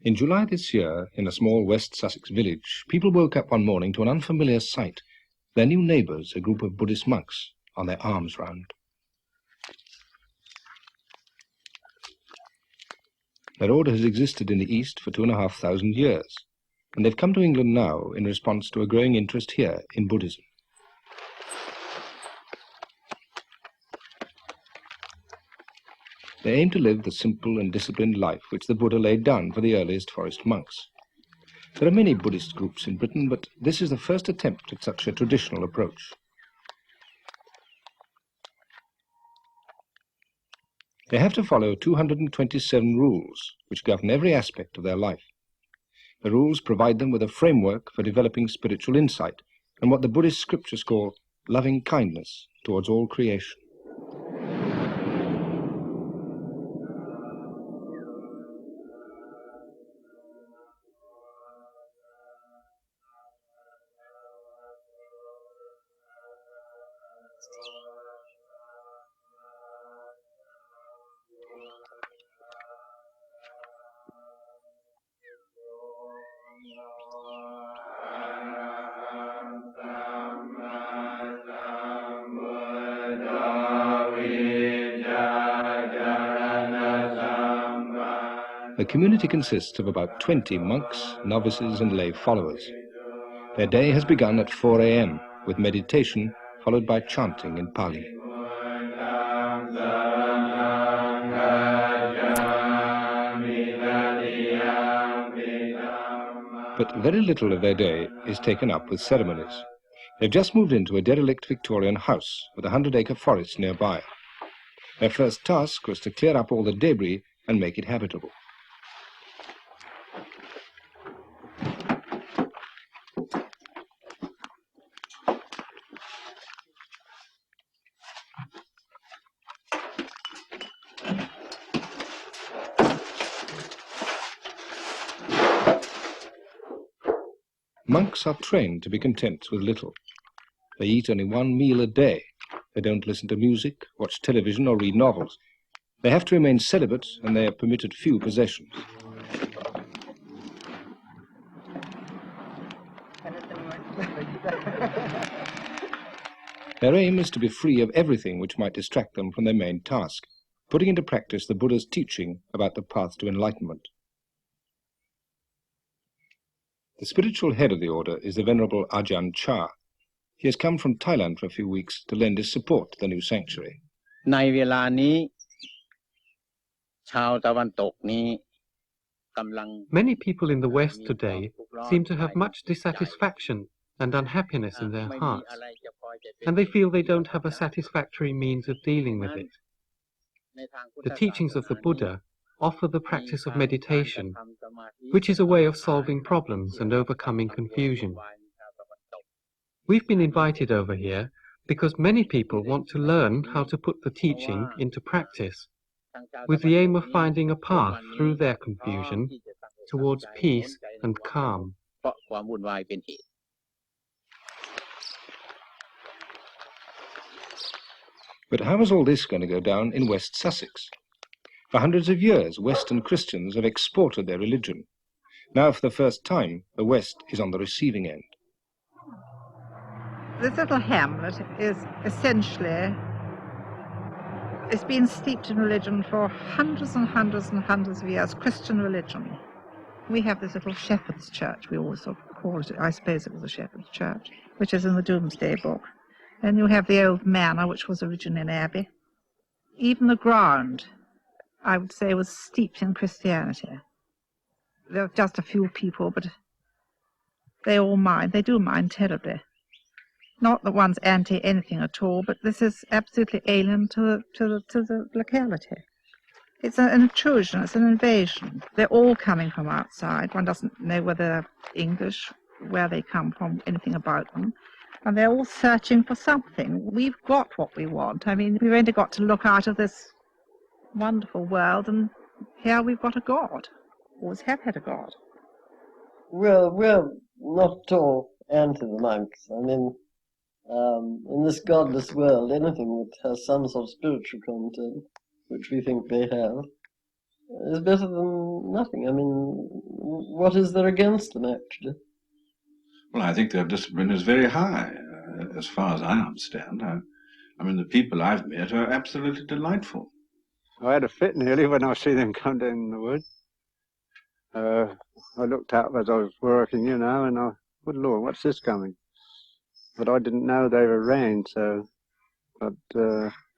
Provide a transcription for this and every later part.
In July this year, in a small West Sussex village, people woke up one morning to an unfamiliar sight. Their new neighbours, a group of Buddhist monks, on their arms round. Their order has existed in the East for 2,500 years, and they've come to England now in response to a growing interest here in Buddhism. They aim to live the simple and disciplined life which the Buddha laid down for the earliest forest monks. There are many Buddhist groups in Britain, but this is the first attempt at such a traditional approach. They have to follow 227 rules which govern every aspect of their life. The rules provide them with a framework for developing spiritual insight and what the Buddhist scriptures call loving kindness towards all creation. The community consists of about 20 monks, novices and lay followers. Their day has begun at 4 a.m. with meditation followed by chanting in Pali. But very little of their day is taken up with ceremonies. They've just moved into a derelict Victorian house with a 100-acre forest nearby. Their first task was to clear up all the debris and make it habitable. Monks are trained to be content with little. They eat only one meal a day. They don't listen to music, watch television or read novels. They have to remain celibate and they are permitted few possessions. Their aim is to be free of everything which might distract them from their main task, putting into practice the Buddha's teaching about the path to enlightenment. The spiritual head of the order is the Venerable Ajahn Chah. He has come from Thailand for a few weeks to lend his support to the new sanctuary. ในเวลานี้ชาวตะวันตกนี้กำลัง Many people in the West today seem to have much dissatisfaction and unhappiness in their hearts, and they feel they don't have a satisfactory means of dealing with it. The teachings of the Buddha offer the practice of meditation, which is a way of solving problems and overcoming confusion. We've been invited over here because many people want to learn how to put the teaching into practice, with the aim of finding a path through their confusion towards peace and calm. But how is all this going to go down in West Sussex? For hundreds of years, Western Christians have exported their religion. Now, for the first time, the West is on the receiving end. This little hamlet is essentially, it's been steeped in religion for hundreds and hundreds and hundreds of years, Christian religion. We have this little shepherd's church, we always sort of call it, I suppose it was a shepherd's church, which is in the Domesday Book. And you have the old manor, which was originally an abbey. Even the ground, I would say, was steeped in Christianity. There are just a few people, but they all mind. They do mind terribly. Not that one's anti-anything at all, but this is absolutely alien to the locality. It's an intrusion, it's an invasion. They're all coming from outside. One doesn't know whether they're English, where they come from, anything about them. And they're all searching for something. We've got what we want. I mean, we've only got to look out of this wonderful world, and here we've got a God. Always have had a God. We're not at all anti the monks. I mean, in this godless world, anything that has some sort of spiritual content, which we think they have, is better than nothing. I mean, what is there against them, actually? Well, I think their discipline is very high, as far as I understand. I mean, the people I've met are absolutely delightful. I had a fit nearly when I see them come down in the wood. I looked up as I was working, you know, and I, good Lord, what's this coming? But I didn't know they were rain, so I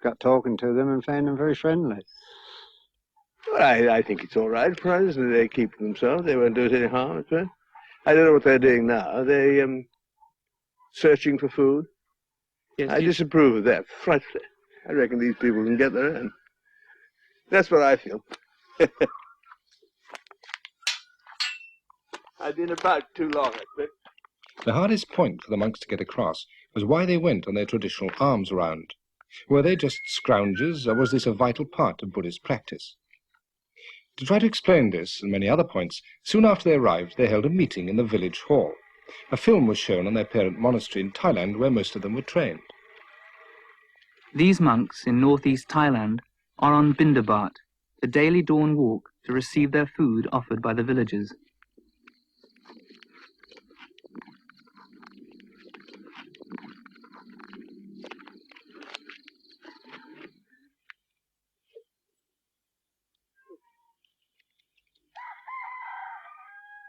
got talking to them and found them very friendly. Well, I think it's all right for us. They keep themselves. They won't do us any harm. Right? I don't know what they're doing now. They're searching for food. Yes, I disapprove of that frightfully. I reckon these people can get their own. That's what I feel. I've been about too long, I think. The hardest point for the monks to get across was why they went on their traditional alms round. Were they just scroungers, or was this a vital part of Buddhist practice? To try to explain this and many other points, soon after they arrived, they held a meeting in the village hall. A film was shown on their parent monastery in Thailand, where most of them were trained. These monks in northeast Thailand are on Bindabat, the daily dawn walk to receive their food offered by the villagers.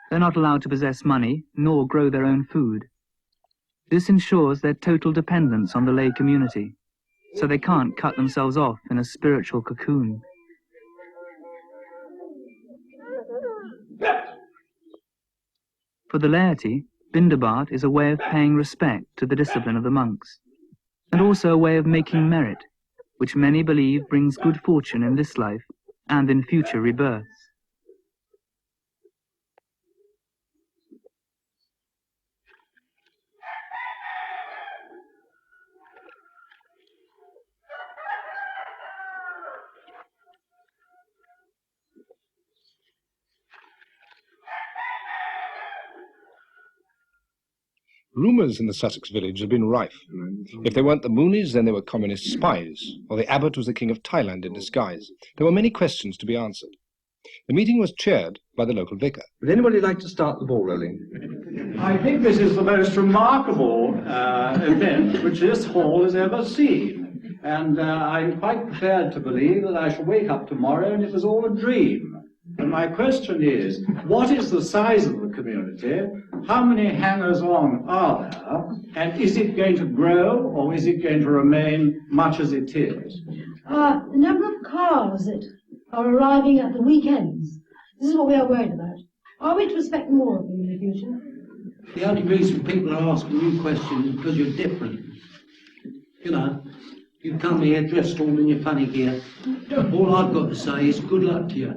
They're not allowed to possess money nor grow their own food. This ensures their total dependence on the lay community, so they can't cut themselves off in a spiritual cocoon. For the laity, Bindabat is a way of paying respect to the discipline of the monks, and also a way of making merit, which many believe brings good fortune in this life and in future rebirths. Rumours in the Sussex village had been rife. If they weren't the Moonies, then they were communist spies, or the abbot was the king of Thailand in disguise. There were many questions to be answered. The meeting was chaired by the local vicar. Would anybody like to start the ball rolling? I think this is the most remarkable event which this hall has ever seen. And I'm quite prepared to believe that I shall wake up tomorrow and it was all a dream. And my question is, what is the size of the community? How many hangers-on are there? And is it going to grow, or is it going to remain much as it is? The number of cars that are arriving at the weekends. This is what we are worried about. Are we to expect more of them in the future? The only reason people are asking you questions is because you're different. You know, you come here dressed all in your funny gear. All I've got to say is good luck to you.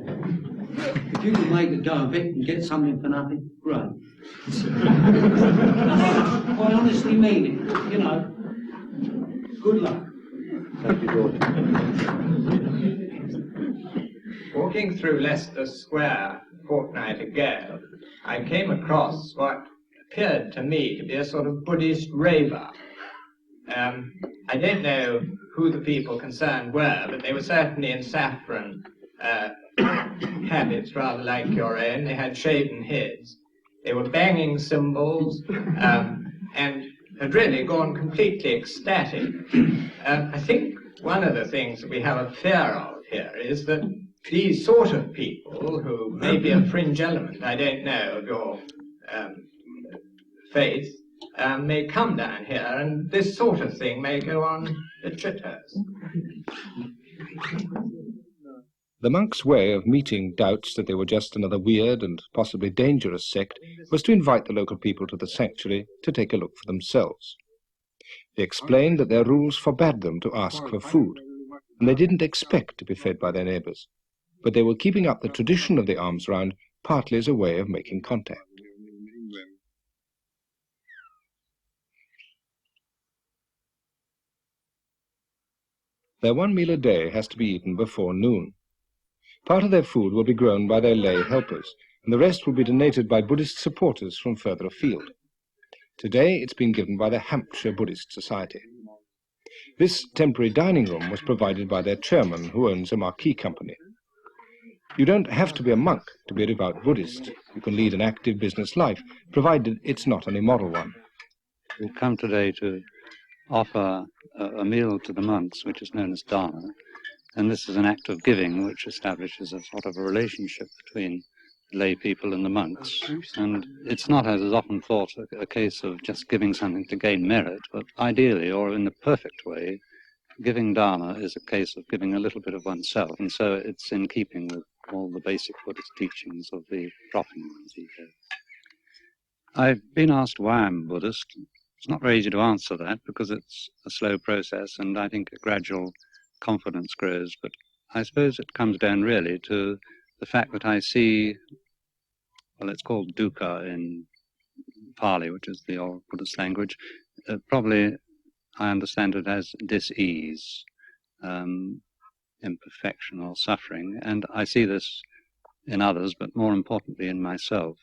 If you can make a go of it and get something for nothing, great. I honestly mean it, you know. Good luck. Thank you, George. Walking through Leicester Square a fortnight ago, I came across what appeared to me to be a sort of Buddhist raver. I don't know who the people concerned were, but they were certainly in saffron habits rather like your own. They had shaven heads. They were banging cymbals and had really gone completely ecstatic. I think one of the things that we have a fear of here is that these sort of people, who may be a fringe element, I don't know, of your faith, may come down here and this sort of thing may go on at Chitters. The monks' way of meeting doubts that they were just another weird and possibly dangerous sect was to invite the local people to the sanctuary to take a look for themselves. They explained that their rules forbade them to ask for food, and they didn't expect to be fed by their neighbours, but they were keeping up the tradition of the alms round partly as a way of making contact. Their one meal a day has to be eaten before noon. Part of their food will be grown by their lay helpers, and the rest will be donated by Buddhist supporters from further afield. Today it's been given by the Hampshire Buddhist Society. This temporary dining room was provided by their chairman, who owns a marquee company. You don't have to be a monk to be a devout Buddhist. You can lead an active business life, provided it's not an immoral one. We've come today to offer a meal to the monks, which is known as dana, and this is an act of giving which establishes a sort of a relationship between lay people and the monks. And it's not, as is often thought, a case of just giving something to gain merit, but ideally, or in the perfect way, giving dana is a case of giving a little bit of oneself, and so it's in keeping with all the basic Buddhist teachings of the dropping ones he gave. I've been asked why I'm Buddhist. It's not very easy to answer that because it's a slow process and I think a gradual confidence grows, but I suppose it comes down really to the fact that I see, well, it's called dukkha in Pali, which is the old Buddhist language. Probably I understand it as dis-ease, imperfection or suffering, and I see this in others, but more importantly in myself.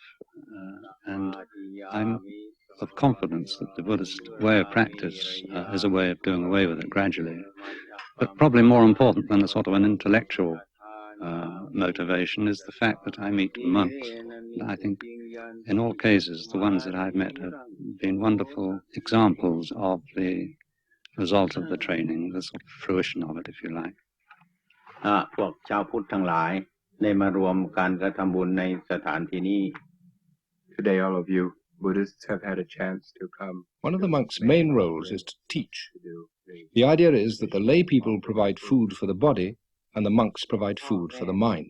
And I'm of confidence that the Buddhist way of practice is a way of doing away with it gradually. But probably more important than a sort of an intellectual motivation is the fact that I meet monks. I think in all cases the ones that I've met have been wonderful examples of the result of the training, the sort of fruition of it, if you like. พวกชาวพุทธทั้งหลายได้มารวมการกระทำบุญในสถานที่นี้ Today all of you Buddhists have had a chance to come. One of the monks' main roles is to teach. The idea is that the lay people provide food for the body and the monks provide food for the mind.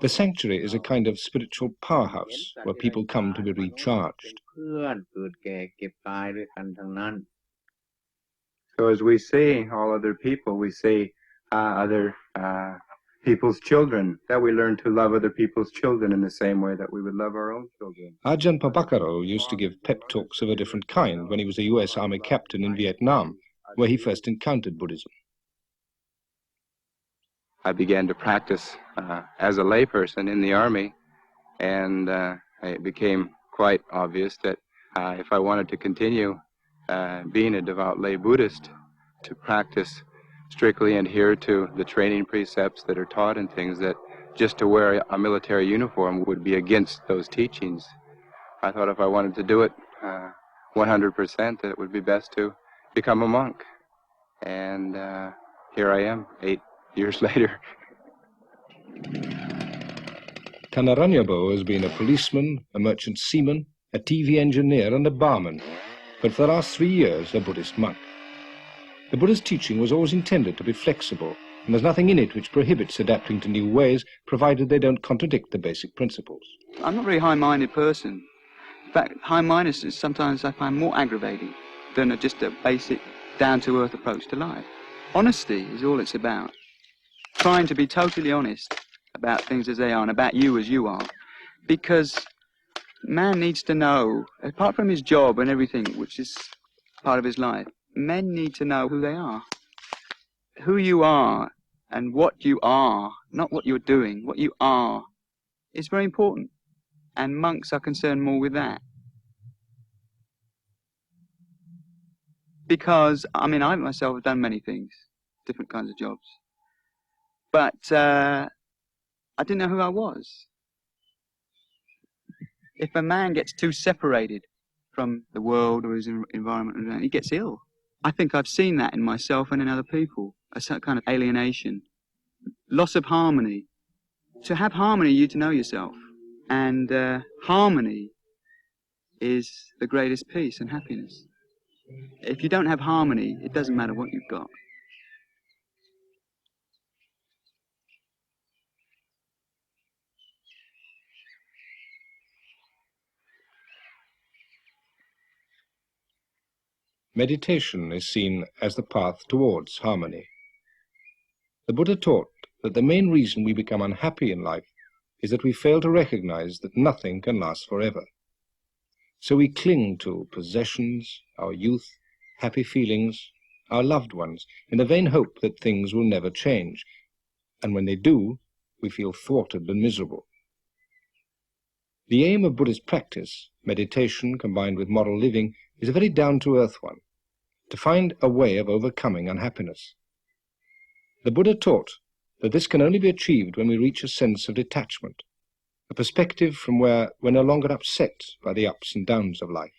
The sanctuary is a kind of spiritual powerhouse where people come to be recharged. So as we see all other people, we see other people's children, that we learn to love other people's children in the same way that we would love our own children. Ajahn Papakaro used to give pep talks of a different kind when he was a US Army captain in Vietnam, where he first encountered Buddhism. I began to practice as a layperson in the Army, and it became quite obvious that if I wanted to continue being a devout lay Buddhist, to practice strictly adhere to the training precepts that are taught and things, that just to wear a military uniform would be against those teachings. I thought if I wanted to do it 100%, that it would be best to become a monk. And here I am, 8 years later. Kanaranyabo has been a policeman, a merchant seaman, a TV engineer and a barman, but for the last 3 years a Buddhist monk. The Buddha's teaching was always intended to be flexible, and there's nothing in it which prohibits adapting to new ways, provided they don't contradict the basic principles. I'm not a very high-minded person. In fact, high-mindedness sometimes I find more aggravating than just a basic, down-to-earth approach to life. Honesty is all it's about. Trying to be totally honest about things as they are and about you as you are. Because man needs to know, apart from his job and everything, which is part of his life, men need to know who they are. Who you are and what you are, not what you're doing, what you are, is very important. And monks are concerned more with that. Because, I mean, I myself have done many things, different kinds of jobs. But I didn't know who I was. If a man gets too separated from the world or his environment, he gets ill. I think I've seen that in myself and in other people, a kind of alienation, loss of harmony. To have harmony, you need to know yourself. And harmony is the greatest peace and happiness. If you don't have harmony, it doesn't matter what you've got. Meditation is seen as the path towards harmony. The Buddha taught that the main reason we become unhappy in life is that we fail to recognize that nothing can last forever. So we cling to possessions, our youth, happy feelings, our loved ones, in the vain hope that things will never change. And when they do, we feel thwarted and miserable. The aim of Buddhist practice, meditation combined with moral living, is a very down-to-earth one, to find a way of overcoming unhappiness. The Buddha taught that this can only be achieved when we reach a sense of detachment, a perspective from where we're no longer upset by the ups and downs of life.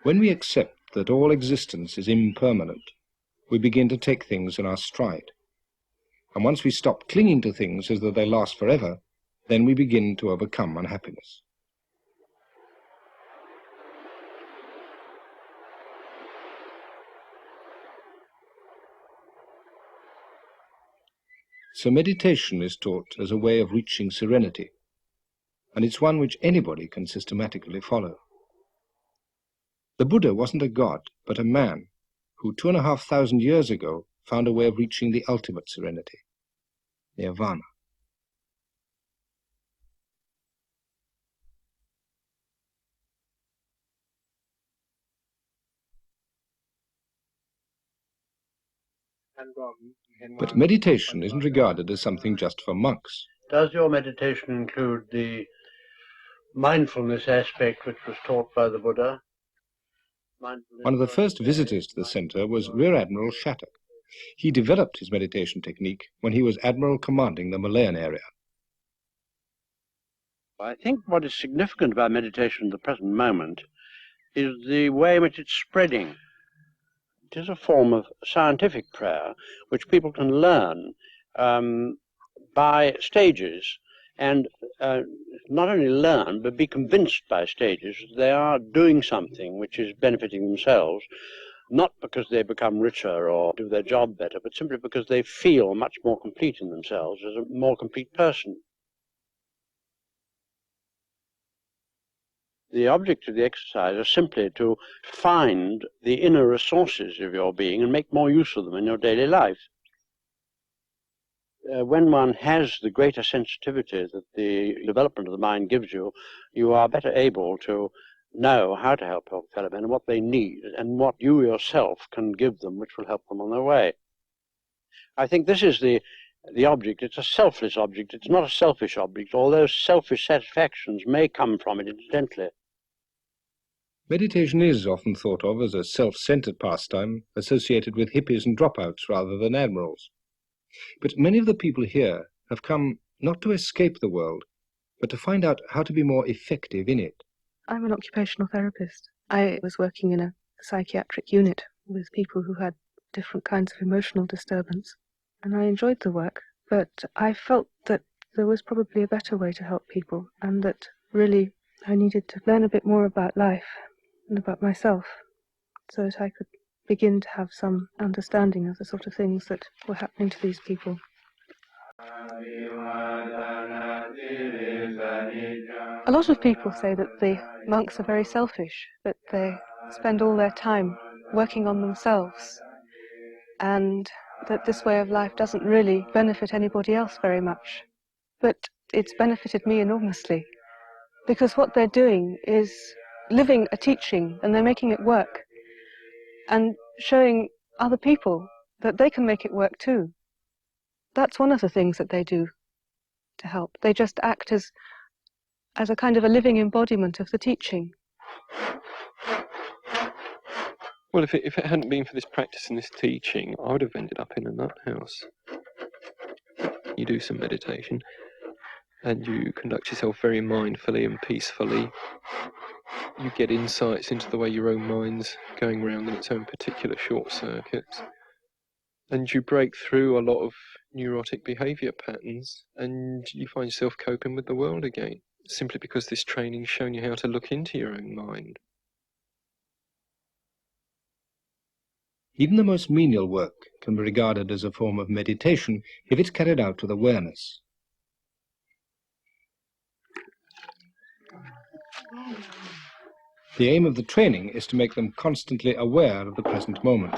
When we accept that all existence is impermanent, we begin to take things in our stride. And once we stop clinging to things as though they last forever, then we begin to overcome unhappiness. So meditation is taught as a way of reaching serenity, and it's one which anybody can systematically follow. The Buddha wasn't a god, but a man who 2,500 years ago found a way of reaching the ultimate serenity, nirvana. But meditation isn't regarded as something just for monks. Does your meditation include the mindfulness aspect which was taught by the Buddha? One of the first visitors to the center was Rear Admiral Shattuck. He developed his meditation technique when he was Admiral commanding the Malayan area. I think what is significant about meditation at the present moment is the way in which it's spreading. It is a form of scientific prayer which people can learn by stages, and not only learn but be convinced by stages that they are doing something which is benefiting themselves, not because they become richer or do their job better, but simply because they feel much more complete in themselves as a more complete person. The object of the exercise is simply to find the inner resources of your being and make more use of them in your daily life. When one has the greater sensitivity that the development of the mind gives you, you are better able to know how to help your fellow men and what they need and what you yourself can give them which will help them on their way. I think this is the object. It's a selfless object. It's not a selfish object, although selfish satisfactions may come from it incidentally. Meditation is often thought of as a self-centered pastime associated with hippies and dropouts rather than admirals. But many of the people here have come not to escape the world, but to find out how to be more effective in it. I'm an occupational therapist. I was working in a psychiatric unit with people who had different kinds of emotional disturbance, and I enjoyed the work, but I felt that there was probably a better way to help people, and that really I needed to learn a bit more about life and about myself so that I could begin to have some understanding of the sort of things that were happening to these people. A lot of people say that the monks are very selfish, that they spend all their time working on themselves, and that this way of life doesn't really benefit anybody else very much. But it's benefited me enormously, because what they're doing is living a teaching, and they're making it work, and showing other people that they can make it work too. That's one of the things that they do to help. They just act as a kind of a living embodiment of the teaching. Well, if it hadn't been for this practice and this teaching, I would have ended up in a nut house. You do some meditation, and you conduct yourself very mindfully and peacefully. You get insights into the way your own mind's going round in its own particular short circuits. And you break through a lot of neurotic behaviour patterns, and you find yourself coping with the world again, simply because this training's shown you how to look into your own mind. Even the most menial work can be regarded as a form of meditation if it's carried out with awareness. The aim of the training is to make them constantly aware of the present moment.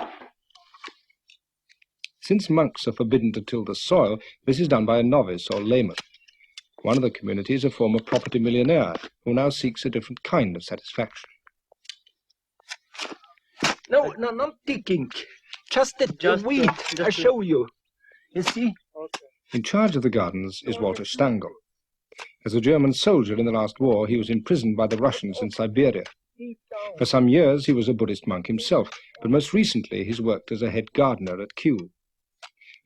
Since monks are forbidden to till the soil, this is done by a novice or layman. One of the community is a former property millionaire who now seeks a different kind of satisfaction. No, not digging. Just the weed. I show you. You see? Okay. In charge of the gardens is Walter Stangl. As a German soldier in the last war, he was imprisoned by the Russians in Siberia. For some years he was a Buddhist monk himself, but most recently he's worked as a head gardener at Kew.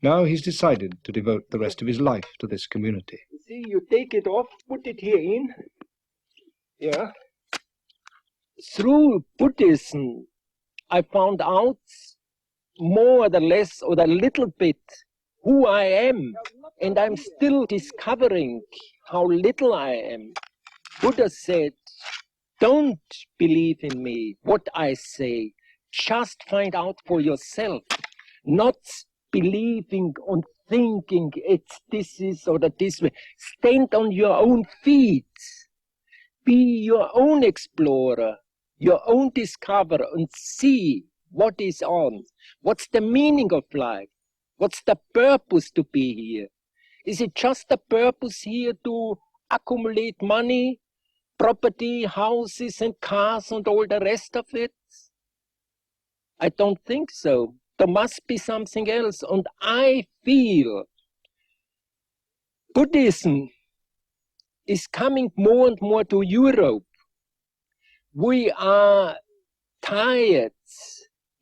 Now he's decided to devote the rest of his life to this community. See, you take it off, put it here in. Yeah. Through Buddhism, I found out more or less or a little bit who I am, and I'm still discovering how little I am. Buddha said, don't believe in me, what I say, just find out for yourself, not believing on thinking it's this is or that this way. Stand on your own feet, be your own explorer, your own discoverer, and see what is on, what's the meaning of life, what's the purpose to be here. Is it just the purpose here to accumulate money, property, houses and cars and all the rest of it? I don't think so. There must be something else. And I feel Buddhism is coming more and more to Europe. We are tired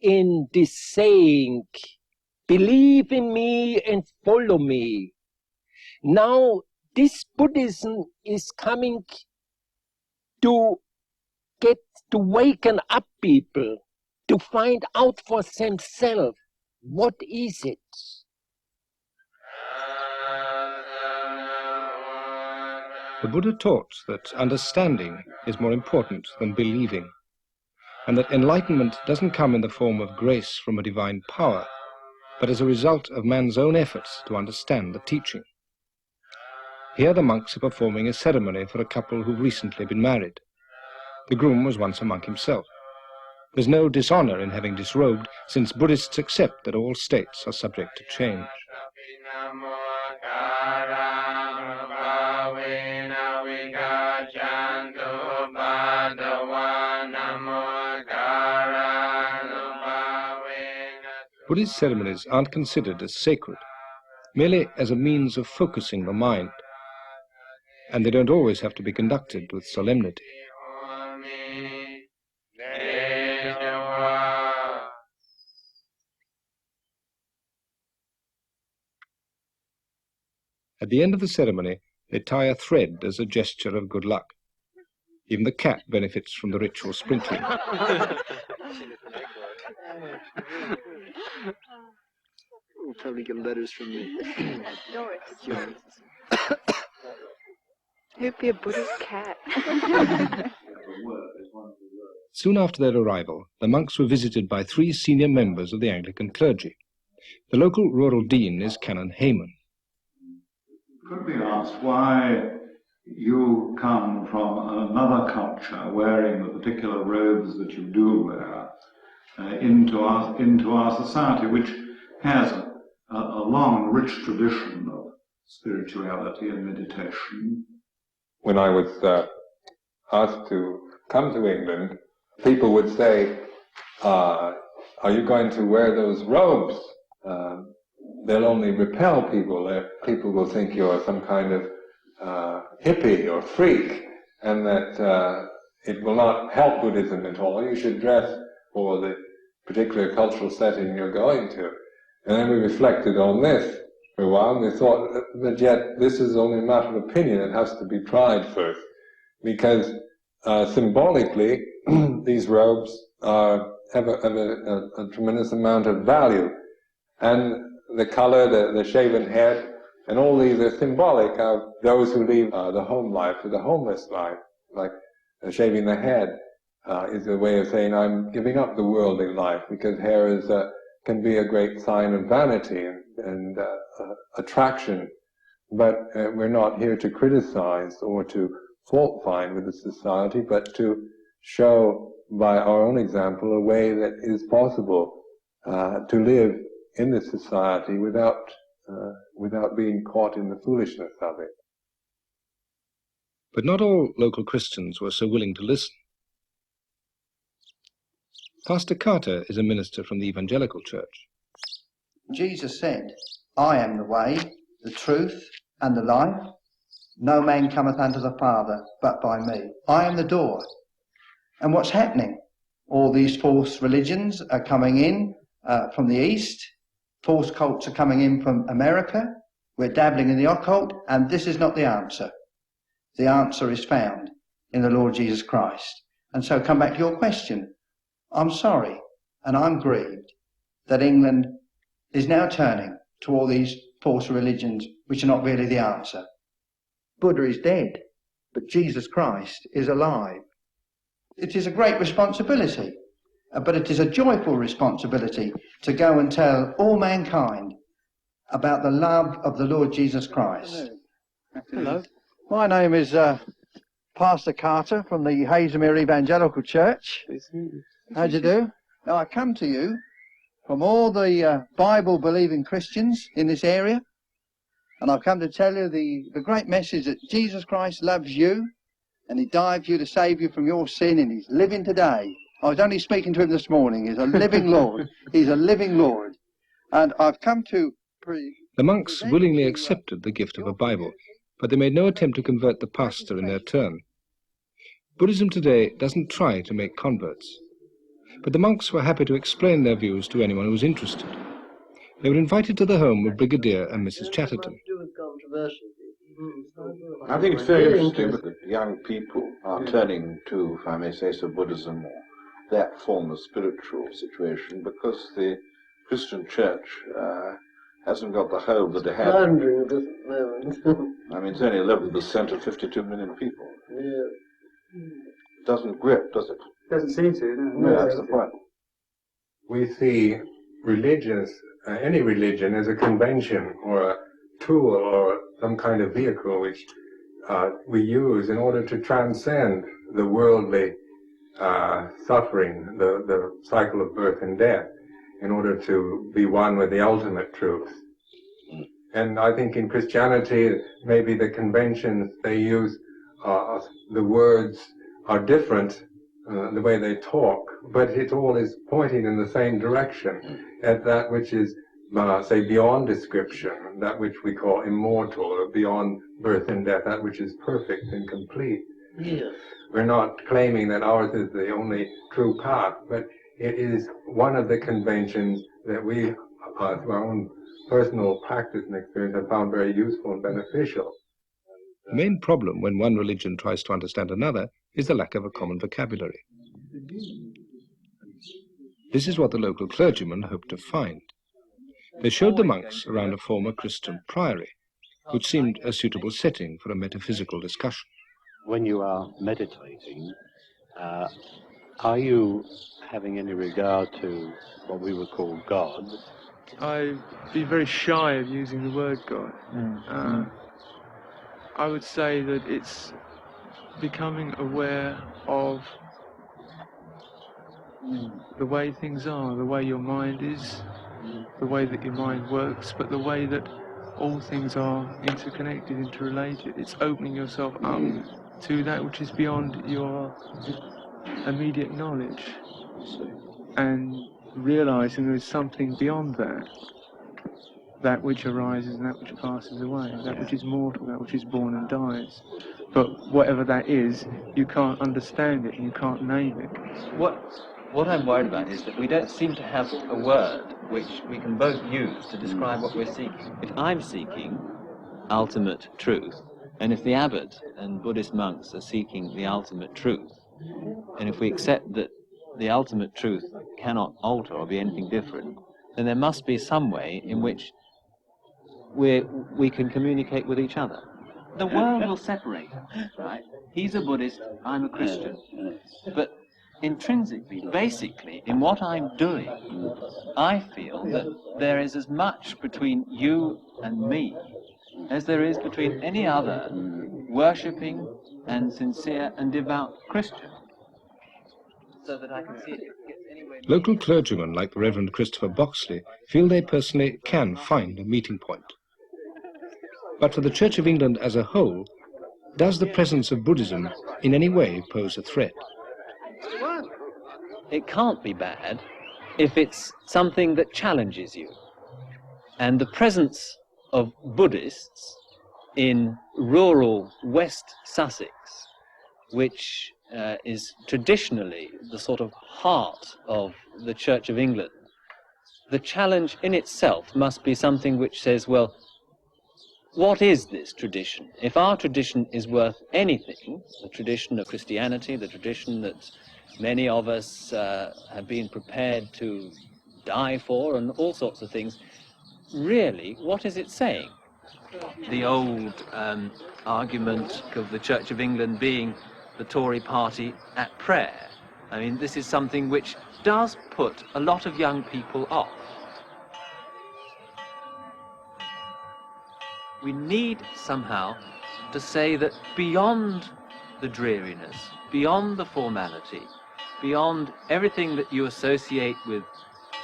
in this saying, believe in me and follow me. Now this Buddhism is coming to waken up people, to find out for themselves, what is it? The Buddha taught that understanding is more important than believing, and that enlightenment doesn't come in the form of grace from a divine power, but as a result of man's own efforts to understand the teaching. Here the monks are performing a ceremony for a couple who've recently been married. The groom was once a monk himself. There's no dishonor in having disrobed, since Buddhists accept that all states are subject to change. Buddhist ceremonies aren't considered as sacred, merely as a means of focusing the mind, and they don't always have to be conducted with solemnity. At the end of the ceremony, they tie a thread as a gesture of good luck. Even the cat benefits from the ritual sprinkling. We'll probably get letters from me. It'd be a Buddhist cat. Soon after their arrival, the monks were visited by 3 senior members of the Anglican clergy. The local rural dean is Canon Hayman. Could be asked why you come from another culture wearing the particular robes that you do wear into our society, which has a long, rich tradition of spirituality and meditation. When I was asked to come to England, people would say, are you going to wear those robes? They'll only repel people. People will think you're some kind of hippie or freak, and that it will not help Buddhism at all. You should dress for the particular cultural setting you're going to. And then we reflected on this for a while, and we thought that yet this is only a matter of opinion. It has to be tried first, because symbolically these robes have a tremendous amount of value, and the color, the shaven head, and all these are symbolic of those who leave the home life to the homeless life. Like shaving the head is a way of saying I'm giving up the worldly life, because hair can be a great sign of vanity and attraction. But we're not here to criticize or to fault find with the society, but to show by our own example a way that is possible to live in this society without being caught in the foolishness of it. But not all local Christians were so willing to listen. Pastor Carter is a minister from the Evangelical Church. Jesus said, I am the way, the truth, and the life. No man cometh unto the Father but by me. I am the door. And what's happening? All these false religions are coming in from the East. False cults are coming in from America. We're dabbling in the occult, and this is not the answer. The answer is found in the Lord Jesus Christ. And so come back to your question. I'm sorry, and I'm grieved that England is now turning to all these false religions which are not really the answer. Buddha is dead, but Jesus Christ is alive. It is a great responsibility, but it is a joyful responsibility to go and tell all mankind about the love of the Lord Jesus Christ. Hello. My name is Pastor Carter from the Hazemere Evangelical Church. How do you do? Now, I come to you from all the Bible-believing Christians in this area, and I've come to tell you the great message that Jesus Christ loves you, and he died for you to save you from your sin, and he's living today. I was only speaking to him this morning. He's a living Lord. He's a living Lord. And I've come to... The monks willingly accepted the gift of a Bible, but they made no attempt to convert the pastor in their turn. Buddhism today doesn't try to make converts, but the monks were happy to explain their views to anyone who was interested. They were invited to the home of Brigadier and Mrs. Chatterton. I think it's very interesting that young people are turning to, if I may say so, Buddhism or that form of spiritual situation, because the Christian church hasn't got the hold that it had. I mean, it's only 11% of 52 million people. Yeah. It doesn't grip, does it? Doesn't seem to, no. No, that's the point. We see religions, any religion, as a convention or a tool or some kind of vehicle which we use in order to transcend the worldly suffering, the cycle of birth and death, in order to be one with the ultimate truth. And I think in Christianity, maybe the conventions they use, the words are different, the way they talk, but it all is pointing in the same direction, at that which is, say, beyond description, that which we call immortal, or beyond birth and death, that which is perfect and complete. Yes. We're not claiming that ours is the only true path, but it is one of the conventions that we, through our own personal practice and experience, have found very useful and beneficial. The main problem when one religion tries to understand another is the lack of a common vocabulary. This is what the local clergymen hoped to find. They showed the monks around a former Christian priory, which seemed a suitable setting for a metaphysical discussion. When you are meditating, are you having any regard to what we would call God? I'd be very shy of using the word God. I would say that it's becoming aware of the way things are, the way your mind is, the way that your mind works, but the way that all things are interconnected, interrelated. It's opening yourself up to that which is beyond your immediate knowledge and realizing there is something beyond that, that which arises and that which passes away, that which is mortal, that which is born and dies. But whatever that is, you can't understand it and you can't name it. What I'm worried about is that we don't seem to have a word which we can both use to describe what we're seeking. If I'm seeking ultimate truth, and if the abbot and Buddhist monks are seeking the ultimate truth, and if we accept that the ultimate truth cannot alter or be anything different, then there must be some way in which we can communicate with each other. The world will separate us, right? He's a Buddhist, I'm a Christian. But intrinsically, basically, in what I'm doing, I feel that there is as much between you and me as there is between any other worshipping and sincere and devout Christian. So that I can see it gets anywhere. Local clergymen like the Reverend Christopher Boxley feel they personally can find a meeting point. But for the Church of England as a whole, does the presence of Buddhism in any way pose a threat? It can't be bad if it's something that challenges you. And the presence of Buddhists in rural West Sussex which is traditionally the sort of heart of the Church of England, the challenge in itself must be something which says, well, what is this tradition? If our tradition is worth anything, the tradition of Christianity, the tradition that many of us have been prepared to die for and all sorts of things, really, what is it saying? The old argument of the Church of England being the Tory party at prayer. I mean, this is something which does put a lot of young people off. We need somehow to say that beyond the dreariness, beyond the formality, beyond everything that you associate with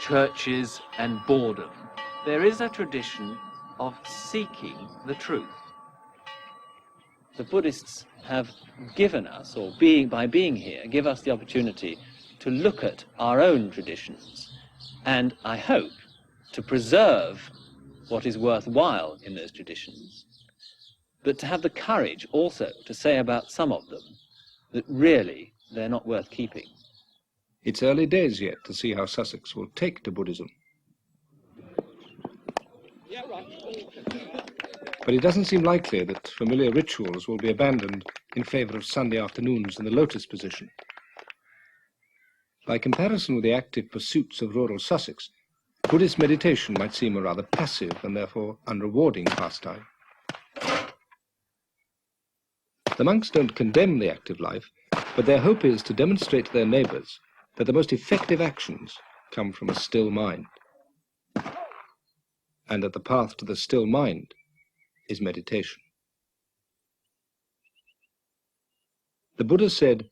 churches and boredom, there is a tradition of seeking the truth. The Buddhists have given us, or by being here, give us the opportunity to look at our own traditions and, I hope, to preserve what is worthwhile in those traditions, but to have the courage also to say about some of them that really they're not worth keeping. It's early days yet to see how Sussex will take to Buddhism. But it doesn't seem likely that familiar rituals will be abandoned in favour of Sunday afternoons in the lotus position. By comparison with the active pursuits of rural Sussex, Buddhist meditation might seem a rather passive and therefore unrewarding pastime. The monks don't condemn the active life, but their hope is to demonstrate to their neighbours that the most effective actions come from a still mind, and that the path to the still mind is meditation. The Buddha said,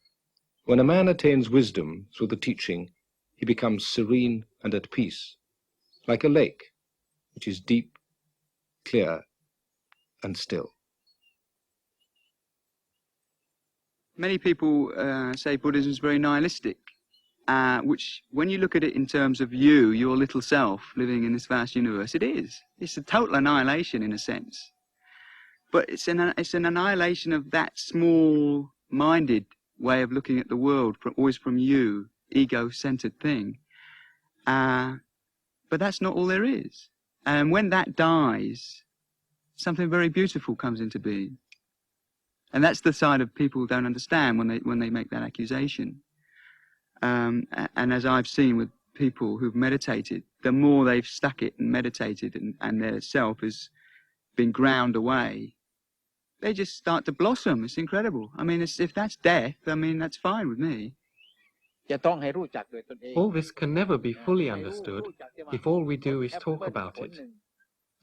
when a man attains wisdom through the teaching, he becomes serene and at peace, like a lake, which is deep, clear, and still. Many people say Buddhism is very nihilistic, which, when you look at it in terms of you, your little self, living in this vast universe, it is. It's a total annihilation in a sense. But it's an annihilation of that small-minded way of looking at the world, always from you, ego-centered thing. But that's not all there is. And when that dies, something very beautiful comes into being. And that's the side of people who don't understand when they make that accusation. And as I've seen with people who've meditated, the more they've stuck it and meditated and their self has been ground away, they just start to blossom. It's incredible. I mean, if that's death, I mean, that's fine with me. All this can never be fully understood if all we do is talk about it.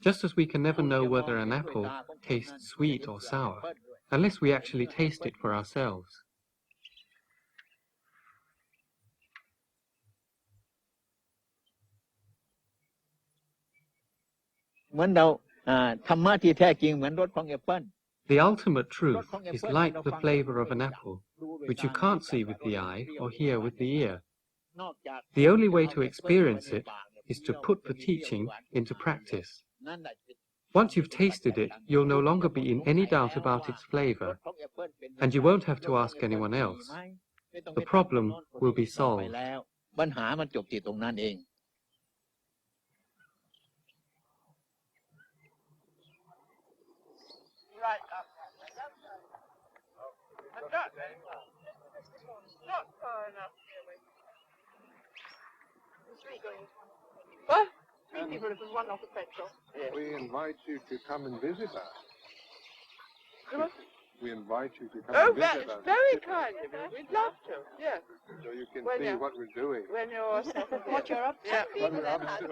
Just as we can never know whether an apple tastes sweet or sour, unless we actually taste it for ourselves. เหมือนเราธรรมะที่แท้จริงเหมือนรสของแอปเปิ้ล The ultimate truth is like the flavor of an apple, which you can't see with the eye or hear with the ear. The only way to experience it is to put the teaching into practice. Once you've tasted it, you'll no longer be in any doubt about its flavor, and you won't have to ask anyone else. The problem will be solved. ปัญหามันจบที่ตรงนั้นเอง What? 3 people if one off the petrol. We invite you to come and visit us. We invite you to come and visit us. Very kind of you. We'd love to. Yes. So you can see what we're doing. When you're what you're up to. Yeah. What we're up to.